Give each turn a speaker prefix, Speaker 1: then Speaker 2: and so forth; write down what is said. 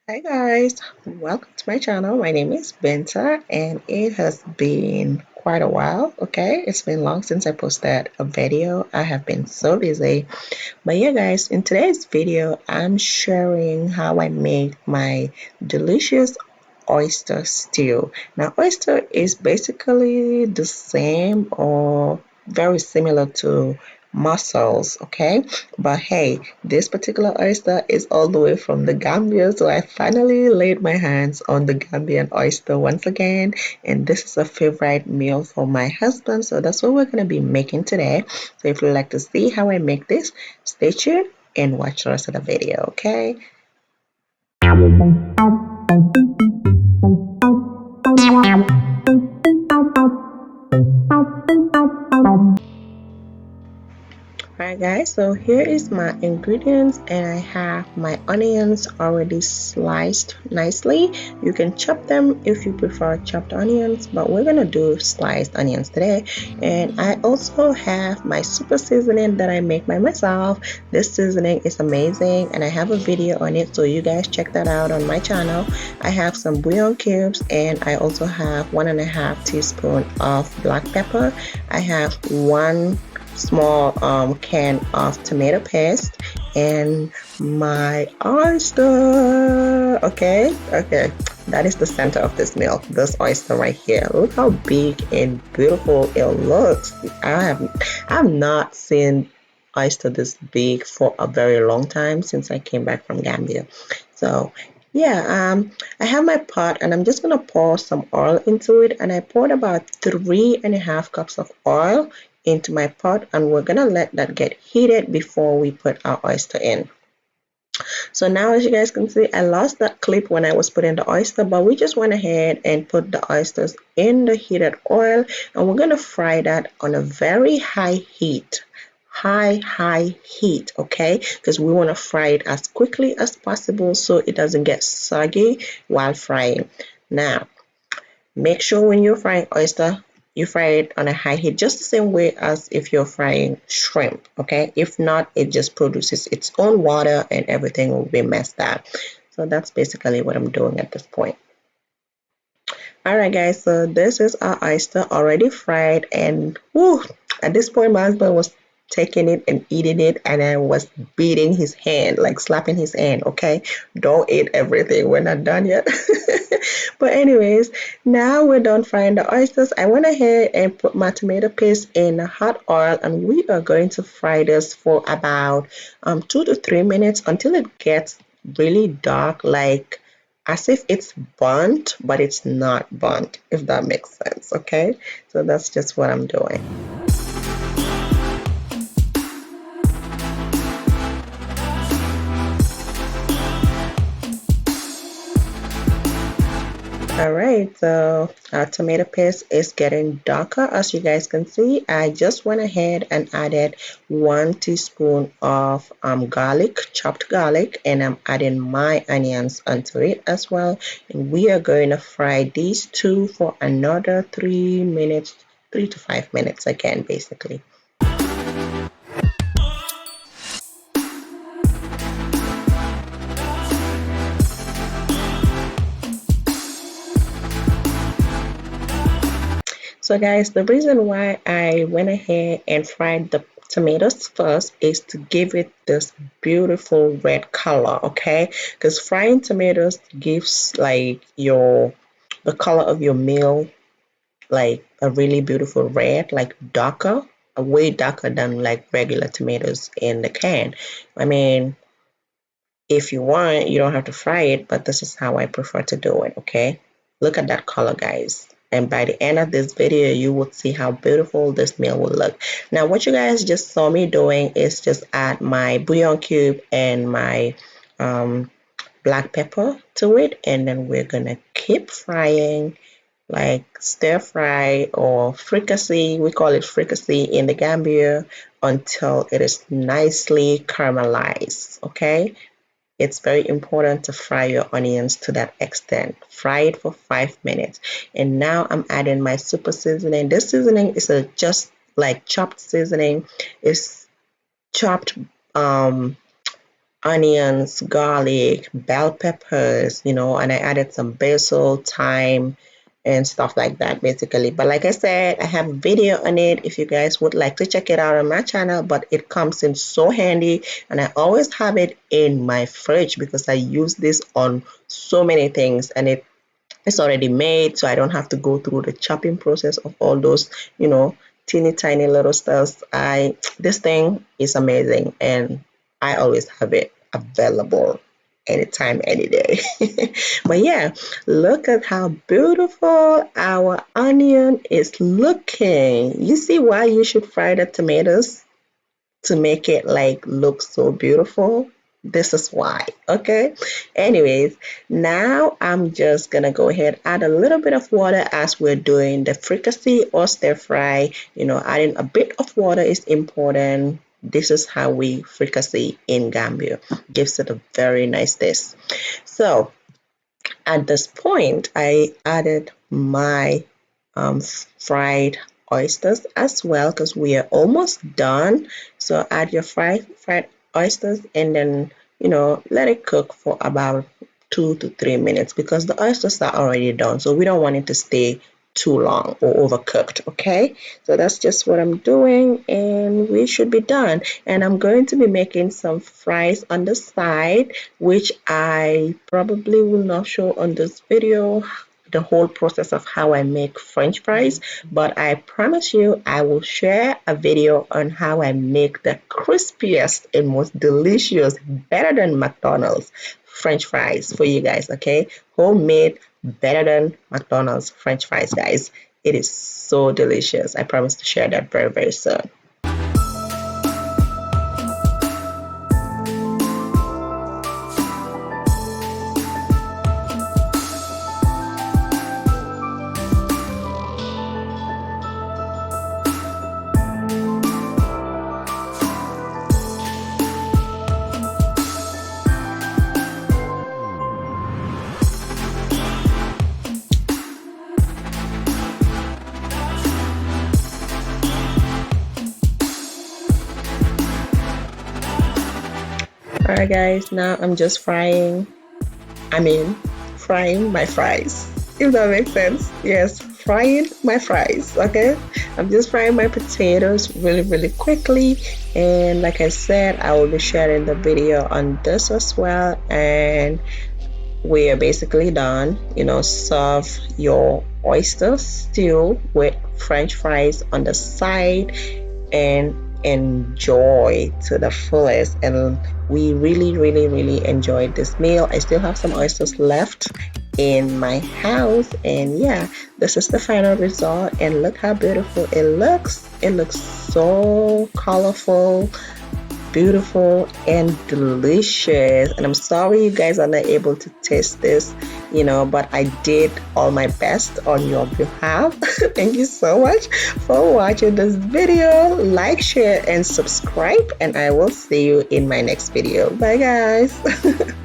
Speaker 1: Hi guys, welcome to my channel. My name is Benta and it has been quite a while, okay? It's been long since I posted a video. I have been so busy. But yeah guys, in today's video, I'm sharing how I made my delicious oyster stew. Now, oyster is basically the same or very similar to mussels, okay? But hey, this particular oyster is all the way from the Gambia, so I finally laid my hands on the Gambian oyster once again, and this is a favorite meal for my husband, so that's what we're going to be making today. So if you'd like to see how I make this, stay tuned and watch the rest of the video, okay? Alright guys, so here is my ingredients and I have my onions already sliced nicely. You can chop them if you prefer chopped onions, but we're gonna do sliced onions today. And I also have my super seasoning that I make by myself. This seasoning is amazing and I have a video on it, so you guys check that out on my channel. I have some bouillon cubes and I also have 1.5 teaspoon of black pepper. I have one small can of tomato paste and my oyster. Okay, that is the center of this meal, this oyster right here. Look how big and beautiful it looks. I've not seen oyster this big for a very long time since I came back from Gambia. So yeah, I have my pot and I'm just gonna pour some oil into it, and I poured about 3.5 cups of oil into my pot, and we're gonna let that get heated before we put our oyster in. So now, as you guys can see, I lost that clip when I was putting the oyster, but we just went ahead and put the oysters in the heated oil, and we're gonna fry that on a very high heat. High heat, okay? Because we want to fry it as quickly as possible so it doesn't get soggy while frying. Now, make sure when you're frying oyster, you fry it on a high heat, just the same way as if you're frying shrimp, okay? If not, it just produces its own water and everything will be messed up. So that's basically what I'm doing at this point. All right, guys, so this is our oyster already fried, and whoo, at this point, my husband was taking it and eating it, and I was beating his hand, like slapping his hand. Okay, don't eat everything. We're not done yet. But anyways, now we're done frying the oysters. I went ahead and put my tomato paste in hot oil, and we are going to fry this for about 2 to 3 minutes until it gets really dark, like as if it's burnt, but it's not burnt, if that makes sense. Okay, so that's just what I'm doing. All right, so our tomato paste is getting darker. As you guys can see, I just went ahead and added 1 teaspoon of garlic, chopped garlic, and I'm adding my onions onto it as well. And we are going to fry these two for another 3 minutes, 3 to 5 minutes again, basically. So guys, the reason why I went ahead and fried the tomatoes first is to give it this beautiful red color, okay? Because frying tomatoes gives like the color of your meal like a really beautiful red, like darker, way darker than like regular tomatoes in the can. I mean, if you want, you don't have to fry it, but this is how I prefer to do it, okay? Look at that color, guys. And by the end of this video, you will see how beautiful this meal will look. Now, what you guys just saw me doing is just add my bouillon cube and my um, black pepper to it. And then we're going to keep frying like stir fry or fricassee. We call it fricassee in the Gambia until it is nicely caramelized, okay? It's very important to fry your onions to that extent. Fry it for 5 minutes. And now I'm adding my super seasoning. This seasoning is just like chopped seasoning. It's chopped onions, garlic, bell peppers, and I added some basil, thyme, and stuff like that basically. But like I said, I have a video on it if you guys would like to check it out on my channel, but it comes in so handy, and I always have it in my fridge because I use this on so many things, and it's already made, so I don't have to go through the chopping process of all those, teeny tiny little stuff. This thing is amazing, and I always have it available anytime, any day. But yeah, look at how beautiful our onion is looking. You see why you should fry the tomatoes? To make it like look so beautiful. This is why. Okay. Anyways, now I'm just gonna go ahead, add a little bit of water as we're doing the fricassee or stir fry. Adding a bit of water is important. This is how we fricassee in Gambia. Gives it a very nice taste. So at this point, I added my fried oysters as well because we are almost done. So add your fried oysters and then let it cook for about 2 to 3 minutes because the oysters are already done. So we don't want it to stay too long or overcooked. Okay, so that's just what I'm doing and we should be done. And I'm going to be making some fries on the side, which I probably will not show on this video the whole process of how I make french fries, but I promise you I will share a video on how I make the crispiest and most delicious, better than McDonald's french fries for you guys. Okay, homemade, better than McDonald's french fries, guys. It is so delicious. I promise to share that very, very soon. Alright guys, now I'm just frying my fries. If that makes sense. Yes, frying my fries, okay? I'm just frying my potatoes really, really quickly. And like I said, I will be sharing the video on this as well. And we are basically done. Serve your oyster stew with French fries on the side and enjoy to the fullest. And we really, really, really enjoyed this meal. I still have some oysters left in my house, and yeah, this is the final result. And look how beautiful it looks. It looks so colorful, beautiful, and delicious. And I'm sorry you guys are not able to taste this, but I did all my best on your behalf. Thank you so much for watching this video. Like, share, and subscribe, and I will see you in my next video. Bye guys.